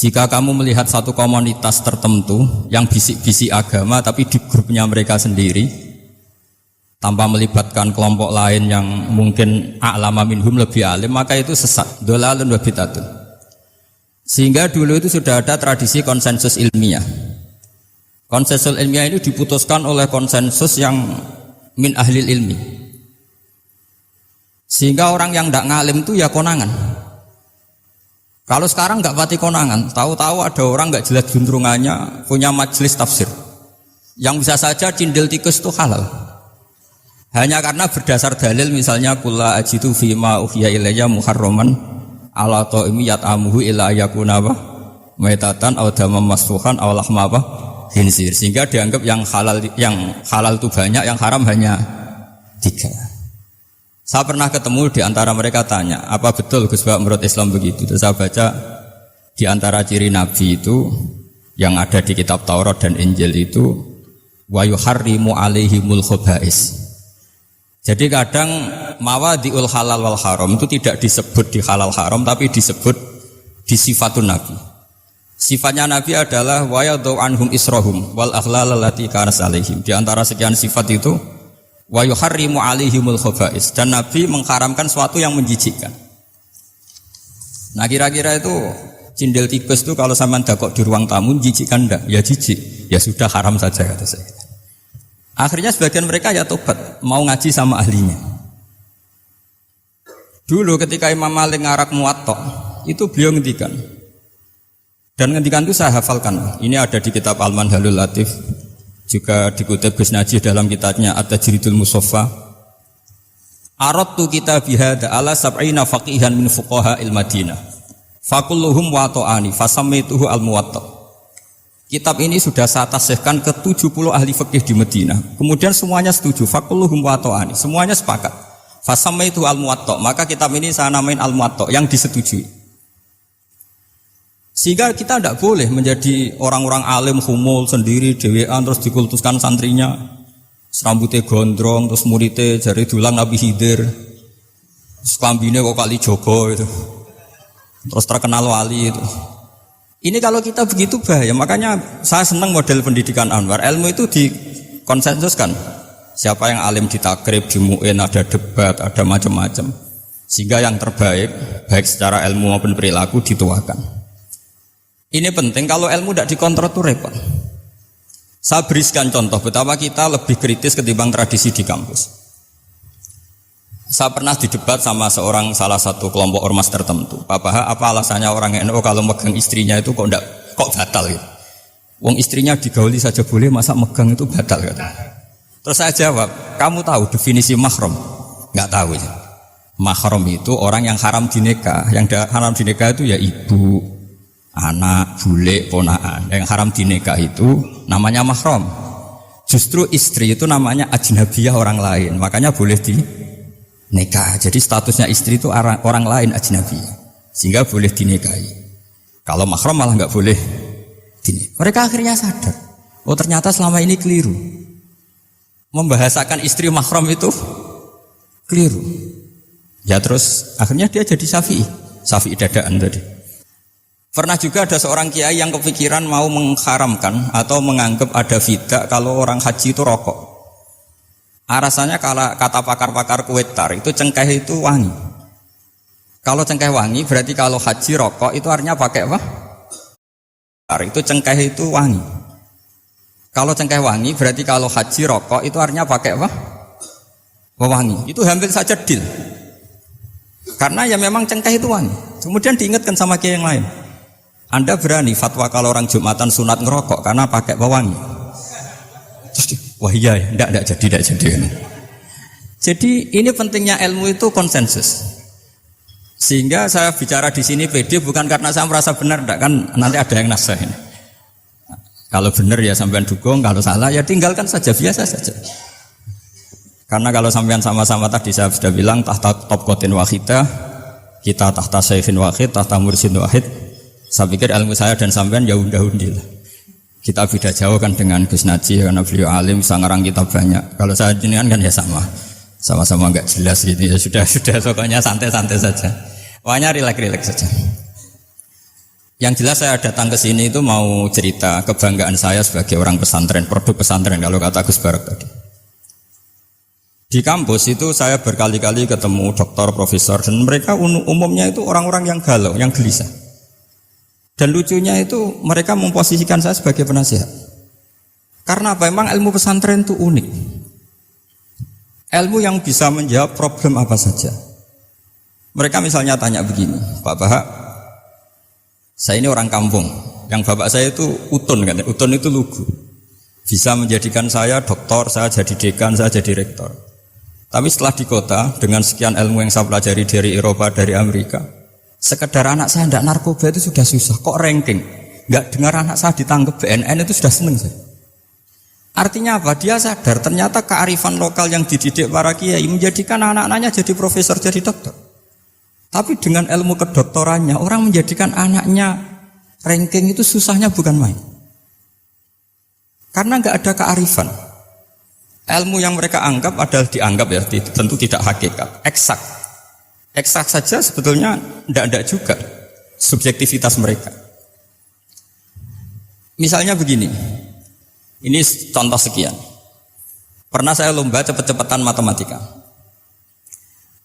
Jika kamu melihat satu komunitas tertentu yang bisik-bisik agama tapi di grupnya mereka sendiri tanpa melibatkan kelompok lain yang mungkin a'lama minhum lebih alim, maka itu sesat, dolalun wa bid'atun. Sehingga dulu itu sudah ada tradisi konsensus ilmiah. Konsensus ilmiah ini diputuskan oleh konsensus yang min ahlil ilmi. Sehingga orang yang tidak ngalim itu ya konangan. Kalau sekarang nggak pati konangan, tahu-tahu ada orang nggak jelas juntrungannya punya majelis tafsir, yang bisa saja cindil tikus itu halal. Hanya karena berdasar dalil misalnya kula ajitu fima uhiya ilayya muharraman ala ta'imi yat'amuhu illa yakuna maitatan aw damam masfuhan aw lahma khinzir, sehingga dianggap yang halal itu banyak, yang haram hanya 3. Saya pernah ketemu di antara mereka tanya, apa betul Gus Bak menurut Islam begitu? Terus saya baca di antara ciri Nabi itu yang ada di kitab Taurat dan Injil itu wa yuharrimu alaihimul khaba'is. Jadi kadang mawadi'ul halal wal haram itu tidak disebut di halal haram tapi disebut di sifatun Nabi. Sifatnya Nabi adalah wa yadau anhum israhum wal aghlal allati kanat alaihim. Di antara sekian sifat itu wa yuharrimu alaihimul khaba'is, dan Nabi mengharamkan sesuatu yang menjijikkan. Nah kira-kira itu cindil tikus itu kalau sampean dakok di ruang tamu jijikkan enggak? Ya jijik, ya sudah haram saja kata saya. Akhirnya sebagian mereka ya tobat, mau ngaji sama ahlinya. Dulu ketika Imam Malik ngarak Muwatta, itu beliau ngendikan. Dan ngendikan itu saya hafalkan. Ini ada di kitab Al-Manhalul Latif, juga dikutip Gus Najih dalam kitabnya At-Tajridul Musaffa. Aradtu kitabi hadza ala sab'ina faqihan min fuqaha il-Madinah. Fakulluhum wata'ani fasammaituhu al-Muwatta. Kitab ini sudah saya tasihkan ke 70 ahli fikih di Madinah. Kemudian semuanya setuju, fakulluhum wata'ani, semuanya sepakat. Fasammaituhu al-Muwatta, maka kitab ini saya namain al-Muwatta yang disetujui. Sehingga kita tidak boleh menjadi orang-orang alim humul sendiri dewean terus dikultuskan santrinya, rambutnya gondrong terus muridnya jari dulang Nabi Khidir, terus kambine kok kali Jogo itu, terus terkenal wali itu. Ini kalau kita begitu bahaya. Makanya saya senang model pendidikan Anwar. Ilmu itu dikonsensuskan. Siapa yang alim ditakrib, di mu'in, ada debat, ada macam-macam. Sehingga yang terbaik, baik secara ilmu maupun perilaku dituakan. Ini penting, kalau ilmu tidak dikontrol itu repot. Saya berikan contoh betapa kita lebih kritis ketimbang tradisi di kampus. Saya pernah didebat sama salah satu kelompok ormas tertentu. Pak Paha, apa alasannya orang NU kalau megang istrinya itu kok batal gitu? Wong istrinya digauli saja boleh, masa megang itu batal gitu. Terus saya jawab, kamu tahu definisi mahram? Enggak tahu ya. Mahram itu orang yang haram dinikah. Yang haram dinikah itu ya ibu, anak, bule, ponaan. Yang haram dinikah itu namanya mahram. Justru istri itu namanya ajnabiyah, orang lain. Makanya boleh dinikah. Jadi statusnya istri itu orang lain ajnabiyah. Sehingga boleh dinikahi. Kalau mahram malah nggak boleh dinikahi. Mereka akhirnya sadar. Oh ternyata selama ini keliru. Membahasakan istri mahram itu keliru. Ya terus akhirnya dia jadi Syafi'i dadaan tadi. Pernah juga ada seorang kiai yang kepikiran mau mengharamkan atau menganggap ada fidah kalau orang haji itu rokok. Rasanya kalau kata pakar-pakar Kuwaitar itu cengkeh itu wangi. Kalau cengkeh wangi berarti kalau haji rokok itu artinya pakai apa? Itu cengkeh itu wangi. Kalau cengkeh wangi berarti kalau haji rokok itu artinya pakai apa? Wangi. Itu hampir saja deal. Karena ya memang cengkeh itu wangi. Kemudian diingatkan sama kiai yang lain. Anda berani fatwa kalau orang Jumatan sunat ngerokok karena pakai pewangi? Wah iya, enggak jadi. Jadi ini pentingnya ilmu itu konsensus. Sehingga saya bicara di sini pede bukan karena saya merasa benar, enggak, kan nanti ada yang nasehin. Kalau benar ya sampean dukung, kalau salah ya tinggalkan saja, biasa saja. Karena kalau sampean sama-sama tadi saya sudah bilang tahta topkotin wahidah, kita tahta saifin wahid, tahta mursin wahid. Saya pikir ilmu saya dan sampean ya undah-undi lah. Kita beda jauh kan dengan Gus Najih karena beliau alim, bisa ngarang kitab banyak. Kalau saya jenengan kan ya sama-sama enggak jelas gitu ya, sudah pokoknya santai-santai saja. Pokoknya rileks saja. Yang jelas saya datang ke sini itu mau cerita kebanggaan saya sebagai orang pesantren, produk pesantren kalau kata Gus Barak tadi. Di kampus itu saya berkali-kali ketemu dokter, profesor, dan mereka umumnya itu orang-orang yang galau, yang gelisah. Dan lucunya itu mereka memposisikan saya sebagai penasihat. Karena apa? Memang ilmu pesantren itu unik. Ilmu yang bisa menjawab problem apa saja. Mereka misalnya tanya begini, Pak Bahak, saya ini orang kampung, yang bapak saya itu utun kan, utun itu lugu. Bisa menjadikan saya doktor, saya jadi dekan, saya jadi rektor. Tapi setelah di kota, dengan sekian ilmu yang saya pelajari dari Eropa, dari Amerika, sekedar anak saya tidak narkoba itu sudah susah, kok ranking? Nggak dengar anak saya ditangkap BNN itu sudah seneng saya. Artinya apa? Dia sadar ternyata kearifan lokal yang dididik para kiai menjadikan anak-anaknya jadi profesor, jadi dokter. Tapi dengan ilmu kedoktorannya, orang menjadikan anaknya ranking itu susahnya bukan main. Karena nggak ada kearifan. Ilmu yang mereka anggap adalah dianggap ya, tentu tidak hakikat, eksak. Eksak saja sebetulnya tidak juga subjektivitas mereka. Misalnya begini, ini contoh sekian. Pernah saya lomba cepet-cepetan matematika.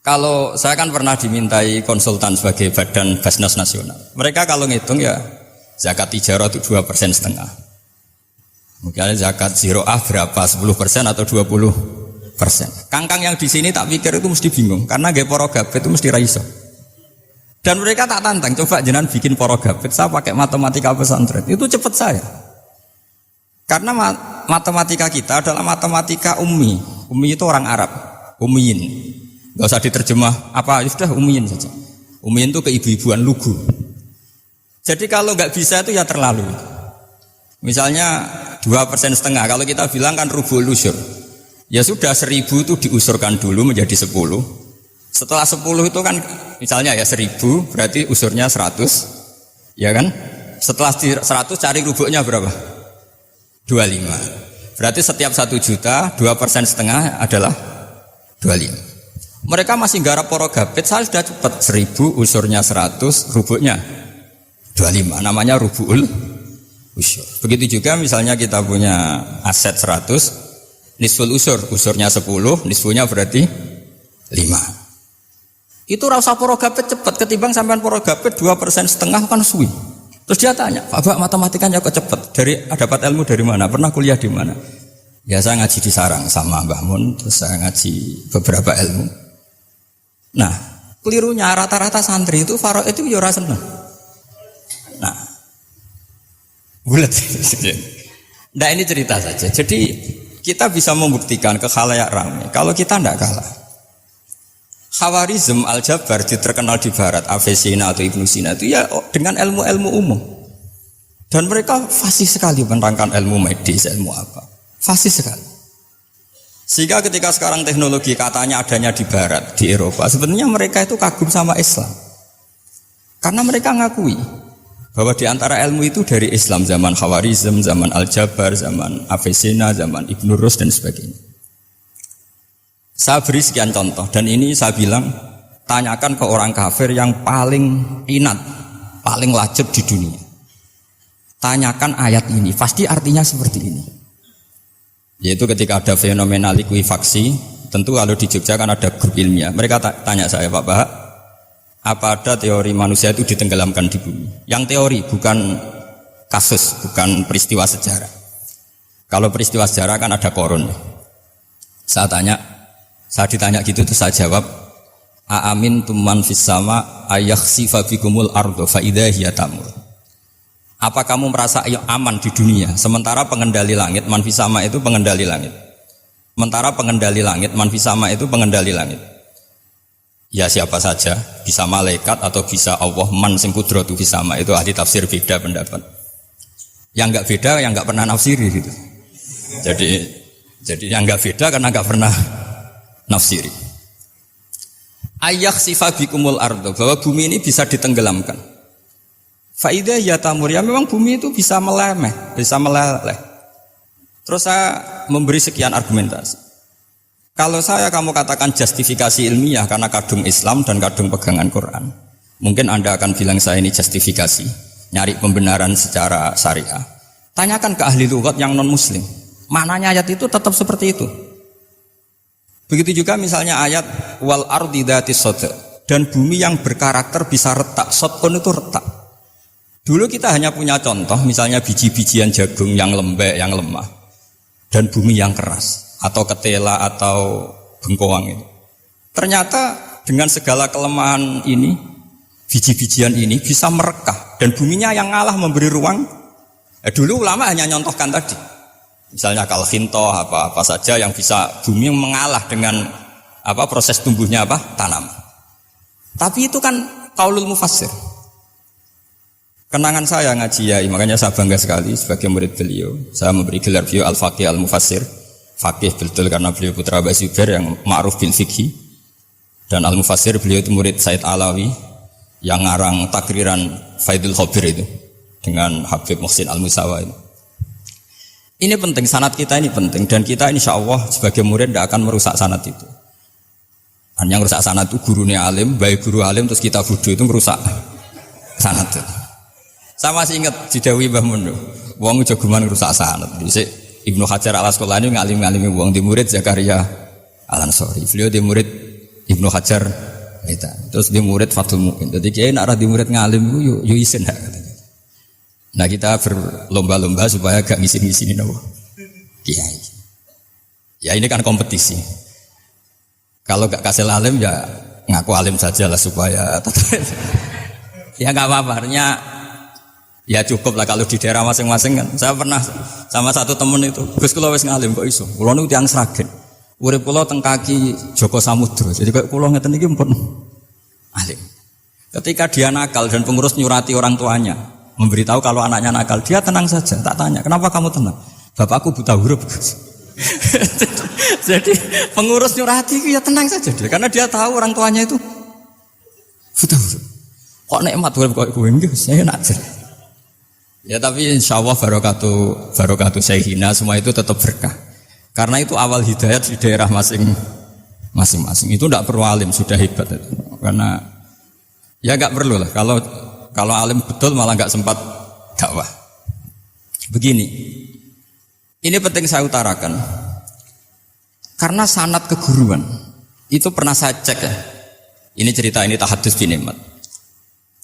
Kalau saya kan pernah dimintai konsultan sebagai badan Basnas Nasional. Mereka kalau ngitung ya zakat tijarah itu 2,5%. Mungkin zakat ziro'ah berapa? 10% atau 20%. Kangkang yang di sini tak pikir itu mesti bingung karena gaya poro gabet itu mesti raiso. Dan mereka tak tantang, coba jenengan bikin poro gabet, saya pakai matematika pesantren. Itu cepat saya. Karena matematika kita adalah matematika ummi. Ummi itu orang Arab, ummiyin. Gak usah diterjemah apa, sudah ummiyin saja. Ummiyin itu keibu-ibuan lugu. Jadi kalau nggak bisa itu ya terlalu. Misalnya 2,5%, kalau kita bilang kan rubul usur. Ya sudah 1.000 itu diusurkan dulu menjadi 10. Setelah 10 itu kan misalnya ya 1.000 berarti usurnya 100. Ya kan? Setelah 100 cari rubuknya berapa? 25. Berarti setiap 1 juta 2,5% adalah 25. Mereka masih garap poro gabet, saya sudah cepat 1.000 usurnya 100, rubuknya 25, namanya rubul usur. Begitu juga misalnya kita punya aset 100, nisful usur, usurnya 10, nisfunya berarti 5. Itu rasa poro gabet cepat, ketimbang sampean poro gabet 2,5% kan suwi. Terus dia tanya, Pak matematikanya kok cepat? Dapat ilmu dari mana? Pernah kuliah di mana? Ya saya ngaji di Sarang sama Mbah Mun, terus saya ngaji beberapa ilmu. Nah, kelirunya rata-rata santri itu faro itu ya ora seneng. Nah, bulat. Nah ini cerita saja. Jadi kita bisa membuktikan ke khalayak ramai kalau kita tidak kalah. Khawarizm Al-Jabar terkenal di Barat, Avicenna atau Ibnu Sina itu ya dengan ilmu-ilmu umum. Dan mereka fasih sekali menerangkan ilmu medis, ilmu apa. Fasih sekali. Sehingga ketika sekarang teknologi katanya adanya di Barat, di Eropa, sebenarnya mereka itu kagum sama Islam. Karena mereka ngakui bahwa di antara ilmu itu dari Islam, zaman Khawarizm, zaman Al-Jabar, zaman Avicenna, zaman Ibnu Rus dan sebagainya. Saya beri sekian contoh dan ini saya bilang tanyakan ke orang kafir yang paling inat, paling lajab di dunia. Tanyakan ayat ini, pasti artinya seperti ini. Yaitu ketika ada fenomena likuifaksi, tentu kalau di Jogja kan ada grup ilmiah. Mereka tanya saya, Pak Bahak, apa ada teori manusia itu ditenggelamkan di bumi? Yang teori, bukan kasus, bukan peristiwa sejarah. Kalau peristiwa sejarah kan ada korun. Saya ditanya gitu, terus saya jawab, Aamin tuman fis sama ayakhsifa bikumul ardo fa idza hiya tamur. Apa kamu merasa aman di dunia sementara pengendali langit manfisama itu pengendali langit. Sementara pengendali langit manfisama itu pengendali langit. Ya siapa saja, bisa malaikat atau bisa Allah man sing kudratu fisama, itu ahli tafsir beda pendapat. Yang enggak beda yang enggak pernah nafsiri gitu. Jadi yang enggak beda karena enggak pernah nafsiri. Ayakhsifa bikumul ardo, bahwa bumi ini bisa ditenggelamkan. Faidah ya tamur, ya memang bumi itu bisa meleleh. Terus saya memberi sekian argumentasi. Kalau kamu katakan justifikasi ilmiah karena kadung Islam dan kadung pegangan Quran, mungkin Anda akan bilang saya ini justifikasi. nyari pembenaran secara syariah. Tanyakan ke ahli lughat yang non muslim. Maknanya ayat itu tetap seperti itu. Begitu juga misalnya ayat wal ardi dzatis sadq, dan bumi yang berkarakter bisa retak. Sodkon itu retak. Dulu kita hanya punya contoh, misalnya biji-bijian jagung yang lembek, yang lemah, dan bumi yang keras, atau ketela atau bengkoang itu. Ternyata dengan segala kelemahan ini, biji-bijian ini bisa merekah, dan buminya yang ngalah memberi ruang. Dulu ulama hanya nyontohkan tadi, misalnya kalkhinto apa saja yang bisa bumi mengalah dengan proses tumbuhnya tanam. Tapi itu kan qaulul mufassir. Kenangan saya ngaji Yai, makanya saya bangga sekali sebagai murid beliau. Saya memberi gelar beliau al-faqih al-mufassir. Faqih betul karena beliau putra Abu Zubair yang ma'ruf bil fiqhi. Dan al-mufassir beliau itu murid Said Alawi yang ngarang takriran Faidul Khabir itu dengan Habib Muhsin Al-Musawa ini. Ini penting, sanad kita ini penting, dan kita insya Allah sebagai murid tidak akan merusak sanad itu. Dan yang merusak sanad itu gurunya alim, baik guru alim terus kita bodoh itu merusak sanad itu. Saya masih ingat didawi Mbah Mun, wong jagoan merusak sanad. Ibnu Hajar Al-Asqalani ngalim-ngalimi wong di murid Zakaria Al-Ansori. Beliau di murid Ibnu Hajar itu. Terus di murid Fathul Mu'in. Jadi kiai nak di murid ngalim itu yo isin hak. Nah kita berlomba-lomba supaya gak ngisi-ngisini nopo kiai. Ya ini kan kompetisi. Kalau gak kasih alim ya ngaku alim saja lah supaya ya gak apa-apa. Ya cukup lah kalau di daerah masing-masing kan. Saya pernah sama satu temen itu, Gus kula wis ngalim kok iso. Kula niku tiyang Sragen. Urip kula teng kaki Joko Samudra. Jadi kok kula ngeten iki mpun alim. Ketika dia nakal dan pengurus nyurati orang tuanya, memberitahu kalau anaknya nakal, dia tenang saja. Tak tanya, "Kenapa kamu tenang?" "Bapakku buta huruf." Jadi pengurus nyurati itu ya tenang saja dia, karena dia tahu orang tuanya itu buta huruf. Kok nikmat urip kok kowe nggih, saya nak. Ya tapi insya Allah barokatuh Syekhina semua itu tetap berkah. Karena itu awal hidayat di daerah masing-masing. Itu tidak perlu alim, sudah hebat itu. Karena ya nggak perlu lah. Kalau alim betul malah nggak sempat dakwah. Begini, ini penting saya utarakan. Karena sanad keguruan itu pernah saya cek ya. Ini cerita ini tahadus bin Nikmat.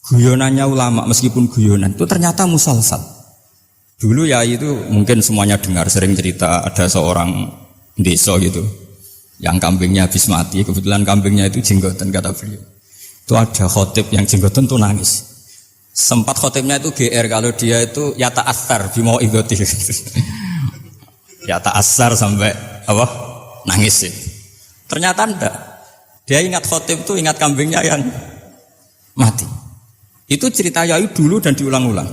Guyonannya ulama meskipun guyonan itu ternyata musalsal. Dulu ya itu mungkin semuanya dengar sering cerita ada seorang desa gitu yang kambingnya habis mati, kebetulan kambingnya itu jenggotan kata beliau. Itu ada khotib yang jenggotan tuh nangis. Sempat khotibnya itu GR kalau dia itu yata asar bimau idoti. Yata asar sampai nangis sih. Ternyata enggak. Dia ingat khotib itu ingat kambingnya yang mati. Itu cerita Yai dulu dan diulang-ulang.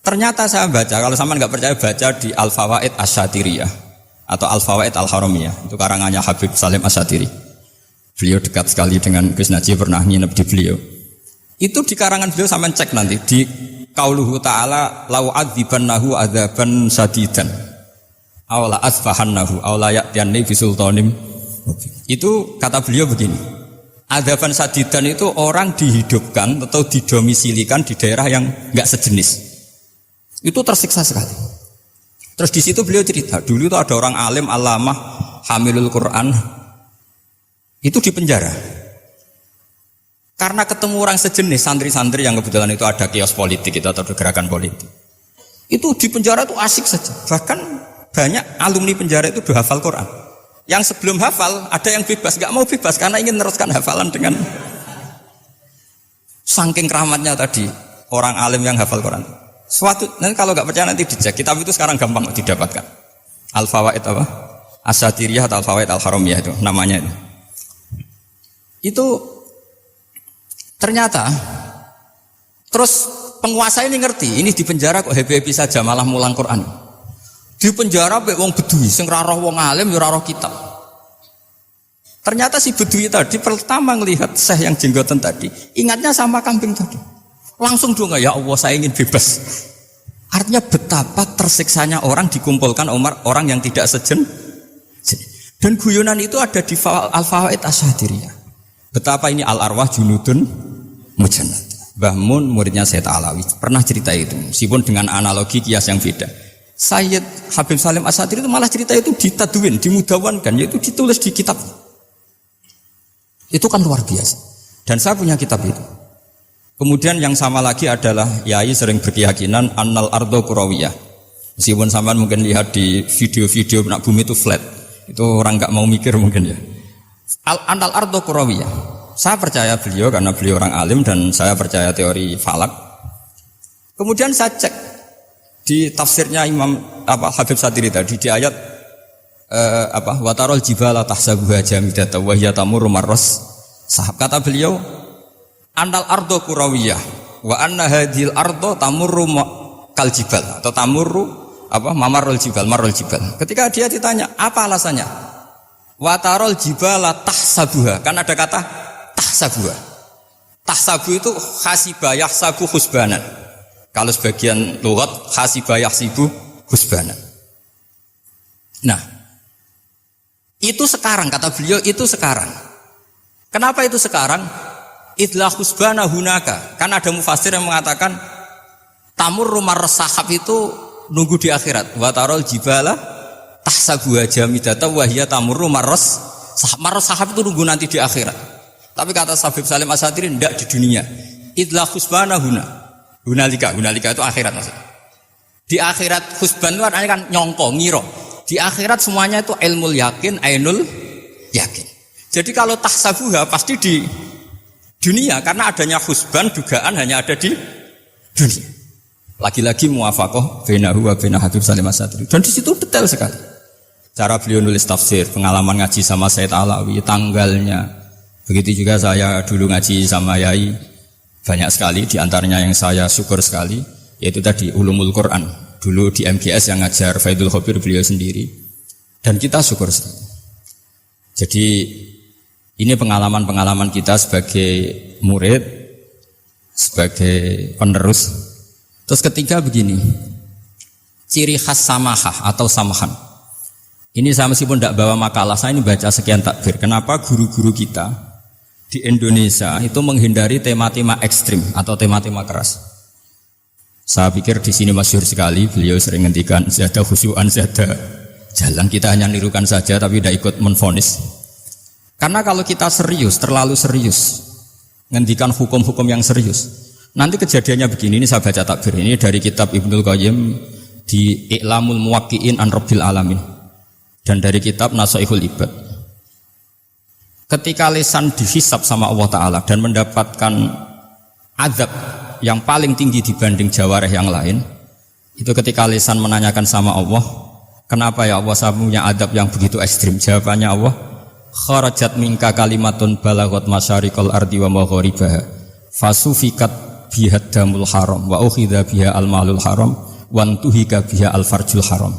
Ternyata saya baca, kalau sama nggak percaya baca di Al-Fawaid Asy-Syatiriyah atau Al-Fawaid Al-Haramiyah. Itu karangannya Habib Salim Asy-Syatiri. Beliau dekat sekali dengan Gus Najib, pernah nginep di beliau. Itu di karangan beliau sampean cek nanti di qauluhu ta'ala lau adzibannahu adzaban sadidan aw la asfahannahu aw la ya'tiyanni bisultanim. Itu kata beliau begini. Adzaban sadidan itu orang dihidupkan atau didomisilikan di daerah yang enggak sejenis. Itu tersiksa sekali. Terus di situ beliau cerita, dulu itu ada orang alim alamah hamilul Quran itu di penjara. Karena ketemu orang sejenis santri-santri yang kebetulan itu ada kios politik itu atau gerakan politik. Itu di penjara itu asik saja. Bahkan banyak alumni penjara itu udah hafal Quran. Yang sebelum hafal ada yang bebas, nggak mau bebas karena ingin meneruskan hafalan dengan saking keramatnya tadi orang alim yang hafal Quran. Nanti kalau nggak percaya nanti dicek. Kitab itu sekarang gampang didapatkan. Al-Fawaid Asy-Syatiriyah atau Al-Fawaid Al-Haramiyah itu namanya itu. Itu ternyata terus penguasa ini ngerti, ini di penjara kok happy-happy saja malah mulang Quran. Di penjara mek wong bedui sing ra roh wong alim ya ora roh kitab. Ternyata si bedui tadi pertama melihat syekh yang jenggotan tadi, ingatnya sama kambing tadi. Langsung doa, ya Allah saya ingin bebas. Artinya betapa tersiksanya orang dikumpulkan orang yang tidak sejen. Dan guyonan itu ada di Al-Fawaid Asy-Syatiriyah. Betapa ini al-arwah junudun mujannad. Mbah Mun muridnya Sayyid Alawi pernah cerita itu, meskipun dengan analogi kias yang beda. Sayyid Habib Salim As-Satiri itu malah cerita itu ditadwin, dimudawankan, yaitu ditulis di kitab. Itu kan luar biasa. Dan saya punya kitab itu. Kemudian yang sama lagi adalah Yai sering berkeyakinan annal ardo kurawiyah. Meskipun sampean mungkin lihat di video-video nak bumi itu flat, itu orang nggak mau mikir mungkin ya. Annal ardo kurawiyah. Saya percaya beliau karena beliau orang alim dan saya percaya teori falak. Kemudian saya cek di tafsirnya Imam Habib Satiri tadi di ayat watarol jibala tahsabuha jamidatan wa hiya tamurru marras sahab. Kata beliau annal ardo kurawiyah wa anna hadhil ardo tamurru kal jibal atau tamurru mamarul jibal marul jibal. Ketika dia ditanya apa alasannya? Watarol jibala tahsabuha, kan ada kata tahsabuha. Tahsabu itu hasibah yahsabu husbanan. Kalau sebagian lughat hasibah yahsibu husbanan. Nah, itu sekarang kata beliau, itu sekarang. Kenapa itu sekarang? Idlah husbana hunaka. Kan ada mufassir yang mengatakan tamurru marrasahab itu nunggu di akhirat. Wa tarol jibala tahsabuha jamidata wa hiya tamurru marrasahab itu nunggu nanti di akhirat. Tapi kata Habib Salim As-Satiri tidak di dunia. Idlah husbana hunalika itu akhirat maksudnya. Di akhirat husban itu artinya kan nyongko, ngiro. Di akhirat semuanya itu ilmul yakin, ainul yakin. Jadi kalau tahsabuha pasti di dunia karena adanya husban dugaan hanya ada di dunia. Lagi-lagi muwafaqah bainahu wa bain Habib Salim As-Satiri. Dan di situ detail sekali. Cara beliau nulis tafsir, pengalaman ngaji sama Sayyid Alawi, tanggalnya. Begitu juga saya dulu ngaji sama Yai, banyak sekali diantaranya yang saya syukur sekali, yaitu tadi Ulumul Quran. Dulu di MGS yang ngajar Faidul Khobir beliau sendiri, dan kita syukur sekali. Jadi ini pengalaman-pengalaman kita sebagai murid, sebagai penerus. Terus ketiga begini, ciri khas samahah atau samahan. Ini saya meskipun tidak bawa makalah, saya ini baca sekian takbir. Kenapa guru-guru kita di Indonesia itu menghindari tema-tema ekstrim atau tema-tema keras? Saya pikir di sini masyhur sekali, beliau sering ngendikan zada khusyu'an zada jalan, kita hanya nirukan saja tapi tidak ikut menvonis. Karena kalau kita serius, terlalu serius ngendikan hukum-hukum yang serius, nanti kejadiannya begini. Ini saya baca takbir ini dari kitab Ibnul Qayyim di I'lamul Muwaqqi'in an Rabbil Alamin dan dari kitab Nasaihul Ibad. Ketika lisan dihisab sama Allah Ta'ala dan mendapatkan azab yang paling tinggi dibanding jawareh yang lain, itu ketika lisan menanyakan sama Allah, kenapa ya Allah saya punya azab yang begitu ekstrim? Jawabannya Allah, kharajat minka kalimatun balagot masyarikal ardi wa magharibaha fasufikat bihad damul haram wa ukhidha biha al-malul haram wantuhika biha al-farjul haram.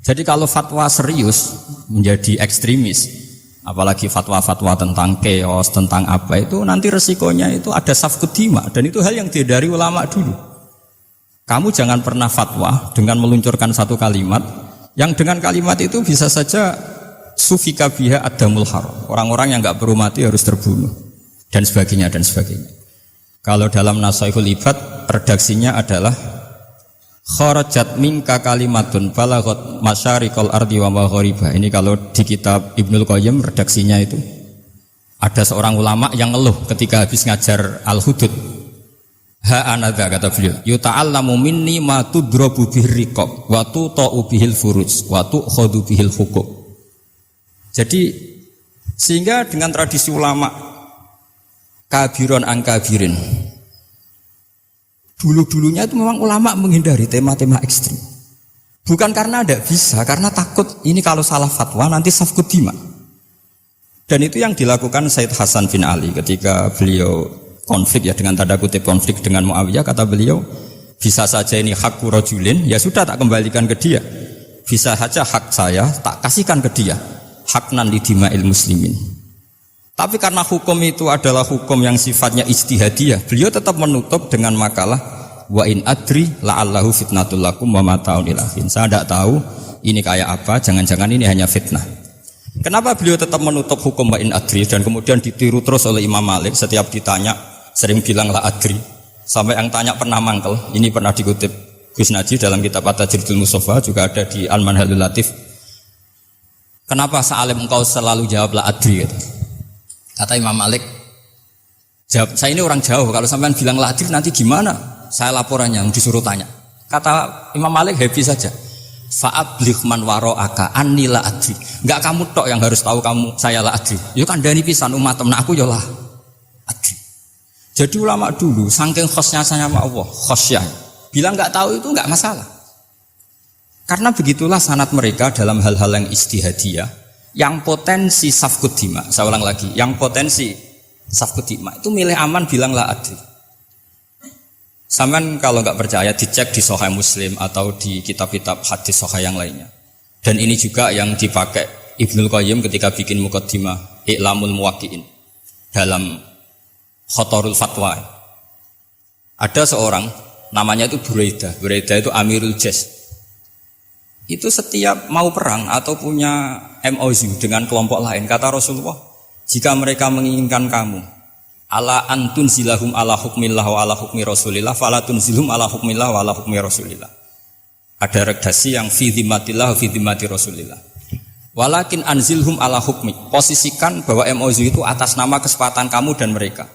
Jadi kalau fatwa serius menjadi ekstremis, apalagi fatwa-fatwa tentang chaos, tentang apa itu, nanti resikonya itu ada safkud dima, dan itu hal yang dihindari ulama dulu. Kamu jangan pernah fatwa dengan meluncurkan satu kalimat yang dengan kalimat itu bisa saja sufika biha adamul haram, orang-orang yang enggak perlu mati harus terbunuh, dan sebagainya dan sebagainya. Kalau dalam Nasaihul Ibad redaksinya adalah kharajat minka kalimatun balagot masyarikal ardi wa maghariba. Ini kalau di kitab Ibnul Qayyim redaksinya itu ada seorang ulama yang ngeluh ketika habis ngajar Al-Hudud. Ha anadza, kata beliau, yuta'allamu minni ma tudrabu bihir riqab wa tuta'u bihil furuj wa tu'khadhu bihil huquq. Jadi sehingga dengan tradisi ulama kabiron angkabirin, dulu-dulunya itu memang ulama menghindari tema-tema ekstrim. Bukan karena tidak bisa, karena takut ini kalau salah fatwa nanti safkud dima. Dan itu yang dilakukan Said Hasan bin Ali ketika beliau konflik, ya dengan tanda kutip konflik dengan Muawiyah. Kata beliau, bisa saja ini hak rajulin, ya sudah tak kembalikan ke dia. Bisa saja hak saya tak kasihkan ke dia, haknan lidima'il muslimin. Tapi karena hukum itu adalah hukum yang sifatnya ijtihadiyah, beliau tetap menutup dengan makalah wa in adri la'allahu fitnatul lakum wa mata'un ilahin. Saya tidak tahu ini kayak apa, jangan-jangan ini hanya fitnah. Kenapa beliau tetap menutup hukum wa in adri dan kemudian ditiru terus oleh Imam Malik, setiap ditanya sering bilang la adri. Sampai yang tanya pernah mangkel, ini pernah dikutip Gus Najih dalam kitab At-Tajridul Mustafa, juga ada di Al-Manhalul Latif. Kenapa sealim engkau selalu jawab la adri? Gitu. Kata Imam Malik, jawab, saya ini orang jauh, kalau sampean bilang la adri nanti gimana? Saya laporannya, disuruh tanya. Kata Imam Malik happy saja. Fa'abligh man wara'aka anni la adri. Enggak kamu tok yang harus tahu kamu saya la adri. Ya kandhani pisan umat temen aku ya la adri. Jadi ulama dulu saking khosnya sama Allah, khosyah. Bilang enggak tahu itu enggak masalah. Karena begitulah sanad mereka dalam hal-hal yang istihadiyah, yang potensi safkud dima. Saya ulang lagi, yang potensi safkud dima itu milih aman bilang la adri. Sampean kalau nggak percaya dicek di Sahih Muslim atau di kitab-kitab hadis Sahih yang lainnya. Dan ini juga yang dipakai Ibnul Qayyim ketika bikin Muqaddimah I'lamul Muwaqqi'in dalam Khotorul Fatwa. Ada seorang namanya itu Buraidah. Buraidah itu Amirul Jaysh. Itu setiap mau perang atau punya MOU dengan kelompok lain, kata Rasulullah, jika mereka menginginkan kamu ala antun zilahum ala hukmillah wa ala hukmi rasulillah fala tunzilhum ala hukmillah wa ala hukmi rasulillah. Ada redaksi yang fi dhimmatillah wa fi dhimmati rasulillah. Walakin anzilhum ala hukmi. Posisikan bahwa MOU itu atas nama kesepakatan kamu dan mereka.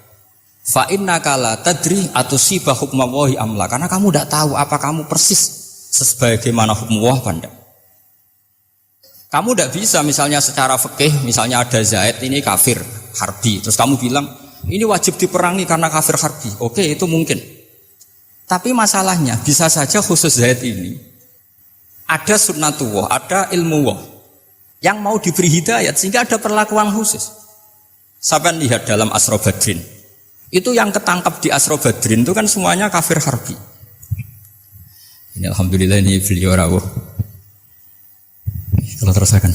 Fa innaka la tadri atusiba hukmallahi amla. Karena kamu tidak tahu apa kamu persis sebagaimana hukum Allah pandang. Kamu tidak bisa misalnya secara fikih, misalnya ada Zaid ini kafir harbi, terus kamu bilang ini wajib diperangi karena kafir harbi. Oke, itu mungkin. Tapi masalahnya bisa saja khusus Zaid ini ada sunnatullah, ada ilmu Allah yang mau diberi hidayat sehingga ada perlakuan khusus. Sampai lihat dalam Asra Badrin, itu yang ketangkap di Asra Badrin itu kan semuanya kafir harbi. Ini alhamdulillah ini beliau rawuh. Kalau terusakan.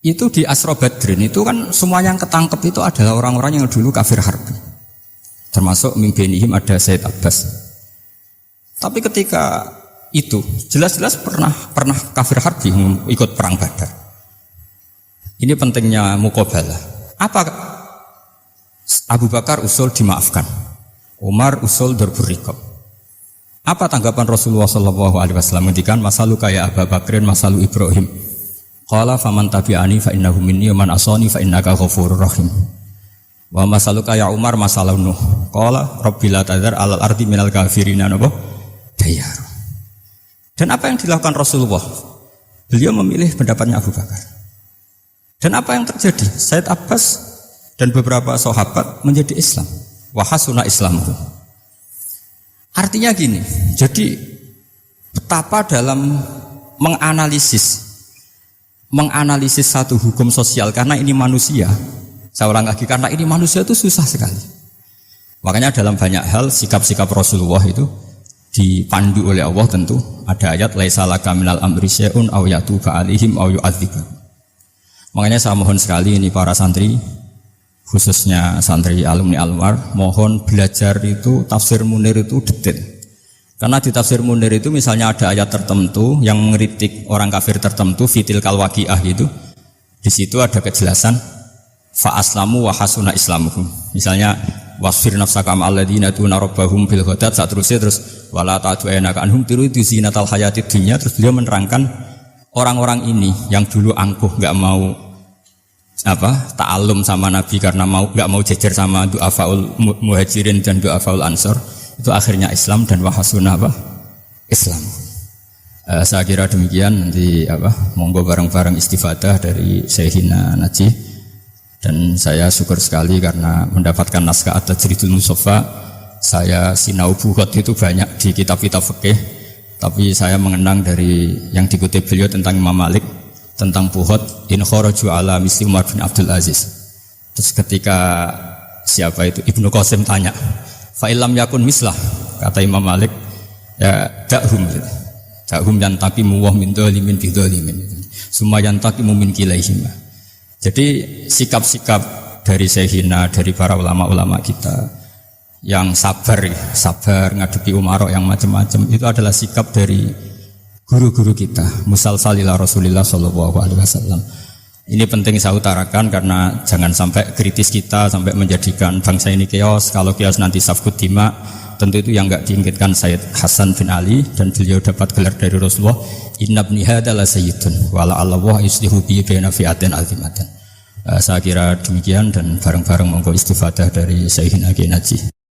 Itu di Asra Badrin itu kan semua yang ketangkep itu adalah orang-orang yang dulu kafir harbi. Termasuk min bainihim ada Said Abbas. Tapi ketika itu jelas-jelas pernah kafir harbi ikut perang Badar. Ini pentingnya muqabalah. Apa Abu Bakar usul dimaafkan, Umar usul darbur riqab. Apa tanggapan Rasulullah SAW ketika masalu kaya Abu Bakrin masalu Ibrahim? Qala faman tabi'ani fa innahu minni wa man asani fa innaka ghafurur rahim. Wa masalu kaya Umar masalu Nuh. Qala rabbi la tadhar alal ardi minal kafirina napa dayar. Dan apa yang dilakukan Rasulullah? Beliau memilih pendapatnya Abu Bakar. Dan apa yang terjadi? Said Abbas dan beberapa sahabat menjadi Islam. Wa hasuna islamuhum. Artinya gini, jadi betapa dalam menganalisis satu hukum sosial, karena ini manusia, saya ulang lagi, karena ini manusia itu susah sekali. Makanya dalam banyak hal sikap-sikap Rasulullah itu dipandu oleh Allah tentu. Ada ayat laisa laka minal amri syai'un aw yatuba alaihim aw yu'adzibahum. Makanya saya mohon sekali ini para santri, khususnya santri alumni Almar, mohon belajar itu tafsir Munir itu detail. Karena di tafsir Munir itu misalnya ada ayat tertentu yang mengkritik orang kafir tertentu, fitil kalwaqiah gitu. Di situ ada kejelasan fa aslamu wa hasuna islamuhum. Misalnya wasfir nafsaka ma'alladzina tuna rabbahum bil ghadat, terus wala ta'tu'anaka anhum turidu zinatal hayatid dunya. Terus beliau menerangkan orang-orang ini yang dulu angkuh enggak mau ta'alum sama Nabi karena enggak mau jejer sama du'afaul muhajirin dan du'afaul ansor, itu akhirnya Islam dan wahasuna Islam. Saya kira demikian. Nanti monggo bareng-bareng istifadah dari Syekhina Najih. Dan saya syukur sekali karena mendapatkan naskah At-Tajridul Mustafa. Saya sinau bukhot itu banyak di kitab-kitab fikih, tapi saya mengenang dari yang dikutip beliau tentang Imam Malik, tentang bukhot in kharaju ala misli Umar bin Abdul Aziz. Terus ketika siapa itu Ibnu Qasim tanya, fa illam yakun mislah, kata Imam Malik, ya da'hum yantaqimu wa min dzalimin bi dzalimin, summa yantaqimu min kilaihima. Jadi sikap-sikap dari Syekhina, dari para ulama-ulama kita yang sabar ngadepi umarok yang macam-macam, itu adalah sikap dari guru-guru kita musalsalila Rasulullah sallallahu alaihi wasallam. Ini penting saya utarakan karena jangan sampai kritis kita sampai menjadikan bangsa ini chaos. Kalau chaos nanti safkut dima, tentu itu yang enggak diinginkan Sayyid Hasan bin Ali, dan beliau dapat gelar dari Rasulullah, inna ibni hadza la sayyidun wa la Allah yuslihu bi baina fi'atin azimatan. Saya kira demikian, dan bareng-bareng monggo istifadah dari Sayyidina Kiai Naji.